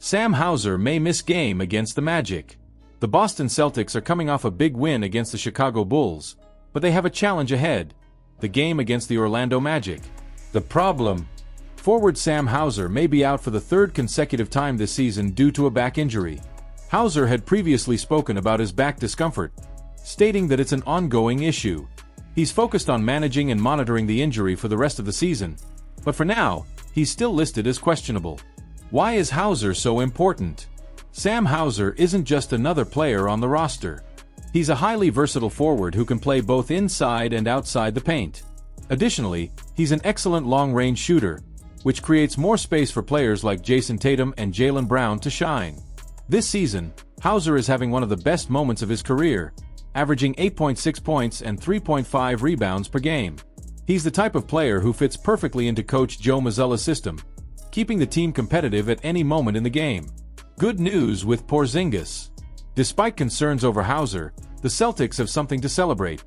Sam Hauser may miss game against the Magic. The Boston Celtics are coming off a big win against the Chicago Bulls, but they have a challenge ahead: the game against the Orlando Magic. The problem? Forward Sam Hauser may be out for the third consecutive time this season due to a back injury. Hauser had previously spoken about his back discomfort, stating that it's an ongoing issue. He's focused on managing and monitoring the injury for the rest of the season, but for now, he's still listed as questionable. Why is Hauser so important? Sam Hauser isn't just another player on the roster. He's a highly versatile forward who can play both inside and outside the paint. Additionally, he's an excellent long-range shooter, which creates more space for players like Jayson Tatum and Jaylen Brown to shine. This season, Hauser is having one of the best moments of his career, averaging 8.6 points and 3.5 rebounds per game. He's the type of player who fits perfectly into Coach Joe Mazzulla's system, keeping the team competitive at any moment in the game. Good news with Porzingis. Despite concerns over Hauser, the Celtics have something to celebrate.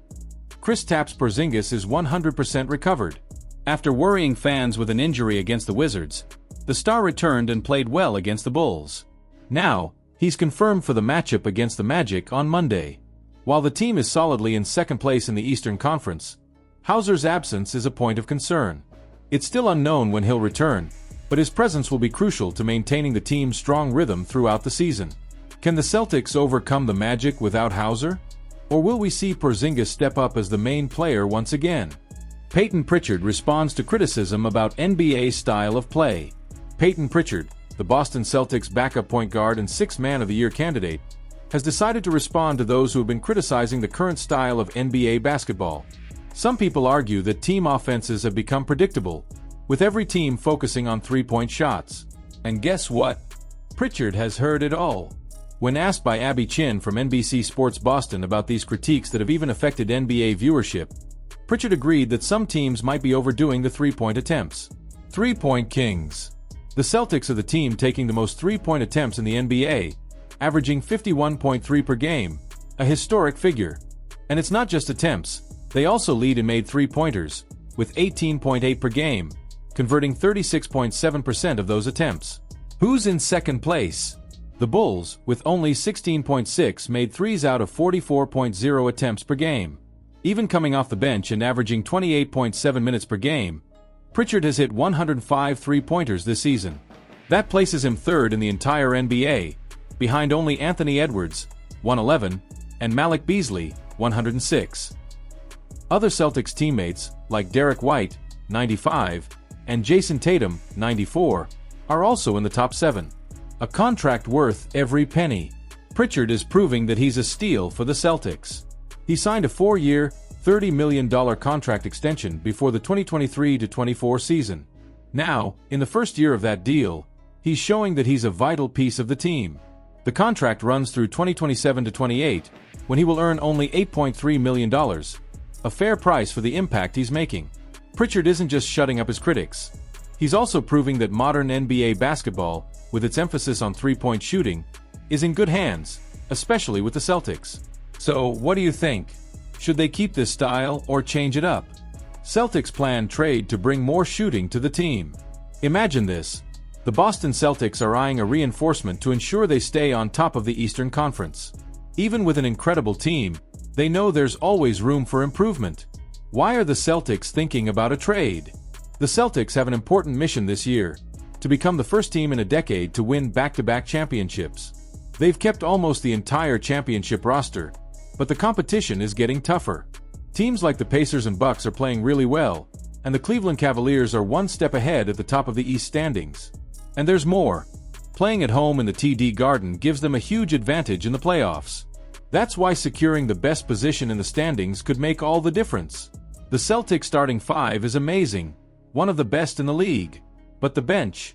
Kristaps Porzingis is 100% recovered. After worrying fans with an injury against the Wizards, the star returned and played well against the Bulls. Now, he's confirmed for the matchup against the Magic on Monday. While the team is solidly in second place in the Eastern Conference, Hauser's absence is a point of concern. It's still unknown when he'll return, but his presence will be crucial to maintaining the team's strong rhythm throughout the season. Can the Celtics overcome the Magic without Hauser? Or will we see Porzingis step up as the main player once again? Peyton Pritchard responds to criticism about NBA style of play. Peyton Pritchard, the Boston Celtics backup point guard and sixth Man of the Year candidate, has decided to respond to those who have been criticizing the current style of NBA basketball. Some people argue that team offenses have become predictable, with every team focusing on three-point shots. And guess what? Pritchard has heard it all. When asked by Abby Chin from NBC Sports Boston about these critiques that have even affected NBA viewership, Pritchard agreed that some teams might be overdoing the three-point attempts. Three-point kings. The Celtics are the team taking the most three-point attempts in the NBA, averaging 51.3 per game, a historic figure. And it's not just attempts, they also lead in made three-pointers, with 18.8 per game, converting 36.7% of those attempts. Who's in second place? The Bulls, with only 16.6 made threes out of 44.0 attempts per game. Even coming off the bench and averaging 28.7 minutes per game, Pritchard has hit 105 three-pointers this season. That places him third in the entire NBA, behind only Anthony Edwards, 111, and Malik Beasley, 106. Other Celtics teammates, like Derek White, 95, and Jayson Tatum, 94, are also in the top 7. A contract worth every penny. Pritchard is proving that he's a steal for the Celtics. He signed a 4-year, $30 million contract extension before the 2023-24 season. Now, in the first year of that deal, he's showing that he's a vital piece of the team. The contract runs through 2027-28, when he will earn only $8.3 million, a fair price for the impact he's making. Pritchard isn't just shutting up his critics. He's also proving that modern NBA basketball, with its emphasis on three-point shooting, is in good hands, especially with the Celtics. So, what do you think? Should they keep this style or change it up? Celtics plan trade to bring more shooting to the team. Imagine this. The Boston Celtics are eyeing a reinforcement to ensure they stay on top of the Eastern Conference. Even with an incredible team, they know there's always room for improvement. Why are the Celtics thinking about a trade? The Celtics have an important mission this year: to become the first team in a decade to win back-to-back championships. They've kept almost the entire championship roster, but the competition is getting tougher. Teams like the Pacers and Bucks are playing really well, and the Cleveland Cavaliers are one step ahead at the top of the East standings. And there's more. Playing at home in the TD Garden gives them a huge advantage in the playoffs. That's why securing the best position in the standings could make all the difference. The Celtics starting five is amazing, one of the best in the league. But the bench?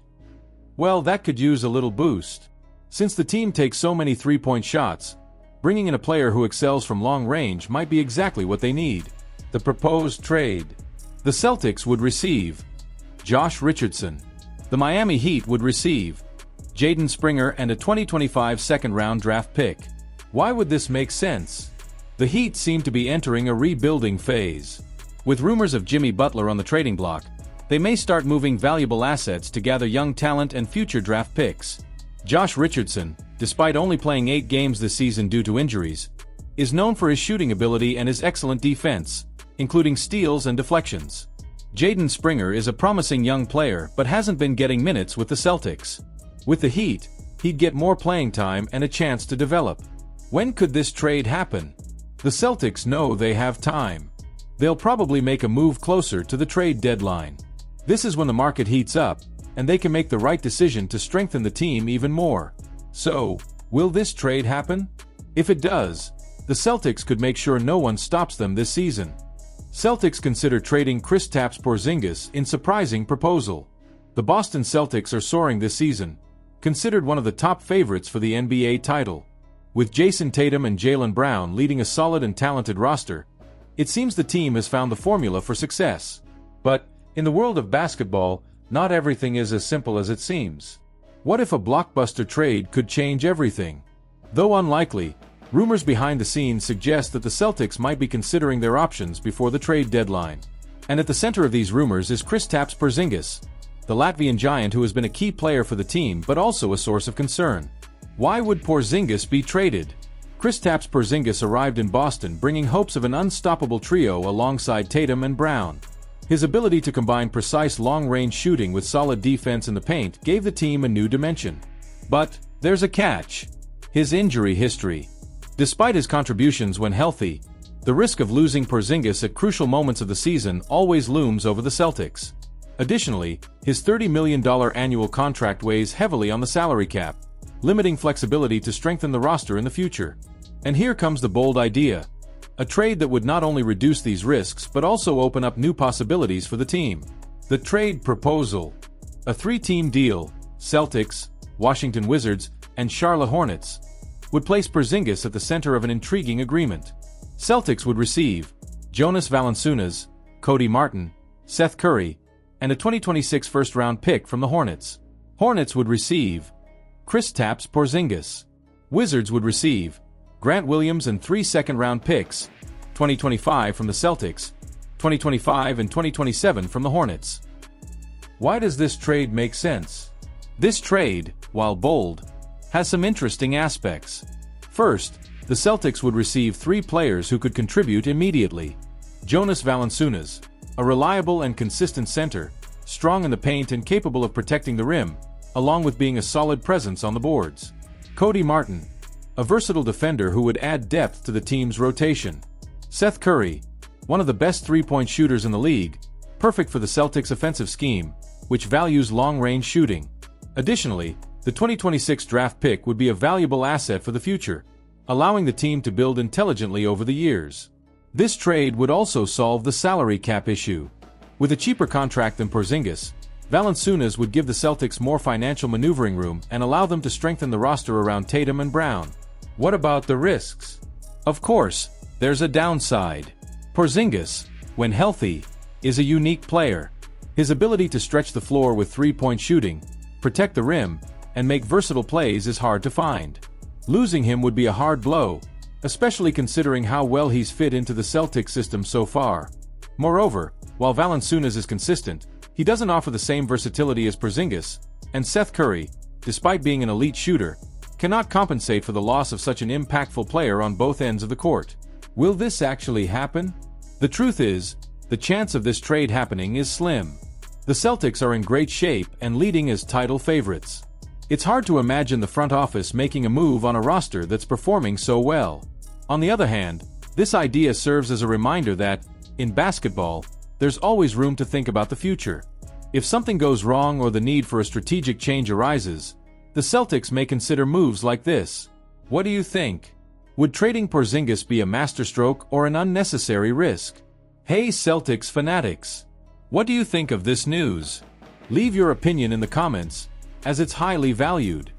Well, that could use a little boost. Since the team takes so many three-point shots, bringing in a player who excels from long range might be exactly what they need. The proposed trade. The Celtics would receive Josh Richardson. The Miami Heat would receive Jaden Springer and a 2025 second-round draft pick. Why would this make sense? The Heat seem to be entering a rebuilding phase. With rumors of Jimmy Butler on the trading block, they may start moving valuable assets to gather young talent and future draft picks. Josh Richardson, despite only playing 8 games this season due to injuries, is known for his shooting ability and his excellent defense, including steals and deflections. Jaden Springer is a promising young player but hasn't been getting minutes with the Celtics. With the Heat, he'd get more playing time and a chance to develop. When could this trade happen? The Celtics know they have time. They'll probably make a move closer to the trade deadline. This is when the market heats up, and they can make the right decision to strengthen the team even more. So, will this trade happen? If it does, the Celtics could make sure no one stops them this season. Celtics consider trading Kristaps Porzingis in surprising proposal. The Boston Celtics are soaring this season, considered one of the top favorites for the NBA title. With Jayson, Tatum and Jaylen Brown leading a solid and talented roster, it seems the team has found the formula for success. But, in the world of basketball, not everything is as simple as it seems. What if a blockbuster trade could change everything? Though unlikely, rumors behind the scenes suggest that the Celtics might be considering their options before the trade deadline. And at the center of these rumors is Kristaps Porzingis, the Latvian giant who has been a key player for the team but also a source of concern. Why would Porzingis be traded? Kristaps Porzingis arrived in Boston bringing hopes of an unstoppable trio alongside Tatum and Brown. His ability to combine precise long-range shooting with solid defense in the paint gave the team a new dimension. But there's a catch: his injury history. Despite his contributions when healthy, the risk of losing Porzingis at crucial moments of the season always looms over the Celtics. Additionally, his $30 million annual contract weighs heavily on the salary cap, limiting flexibility to strengthen the roster in the future. And here comes the bold idea: a trade that would not only reduce these risks but also open up new possibilities for the team. The trade proposal: a 3-team deal, Celtics, Washington Wizards, and Charlotte Hornets, would place Porzingis at the center of an intriguing agreement. Celtics would receive Jonas Valanciunas, Cody Martin, Seth Curry, and a 2026 first-round pick from the Hornets. Hornets would receive Kristaps Porzingis. Wizards would receive Grant Williams and 3 second-round picks, 2025 from the Celtics, 2025 and 2027 from the Hornets. Why does this trade make sense? This trade, while bold, has some interesting aspects. First, the Celtics would receive 3 players who could contribute immediately. Jonas Valanciunas, a reliable and consistent center, strong in the paint and capable of protecting the rim, along with being a solid presence on the boards. Cody Martin, a versatile defender who would add depth to the team's rotation. Seth Curry, one of the best 3-point shooters in the league, perfect for the Celtics' offensive scheme, which values long-range shooting. Additionally, the 2026 draft pick would be a valuable asset for the future, allowing the team to build intelligently over the years. This trade would also solve the salary cap issue. With a cheaper contract than Porzingis, Valanciunas would give the Celtics more financial maneuvering room and allow them to strengthen the roster around Tatum and Brown. What about the risks? Of course, there's a downside. Porzingis, when healthy, is a unique player. His ability to stretch the floor with 3-point shooting, protect the rim, and make versatile plays is hard to find. Losing him would be a hard blow, especially considering how well he's fit into the Celtics system so far. Moreover, while Valanciunas is consistent, he doesn't offer the same versatility as Porzingis, and Seth Curry, despite being an elite shooter, cannot compensate for the loss of such an impactful player on both ends of the court. Will this actually happen? The truth is, the chance of this trade happening is slim. The Celtics are in great shape and leading as title favorites. It's hard to imagine the front office making a move on a roster that's performing so well. On the other hand, this idea serves as a reminder that, in basketball, there's always room to think about the future. If something goes wrong or the need for a strategic change arises, the Celtics may consider moves like this. What do you think? Would trading Porzingis be a masterstroke or an unnecessary risk? Hey Celtics fanatics! What do you think of this news? Leave your opinion in the comments, as it's highly valued.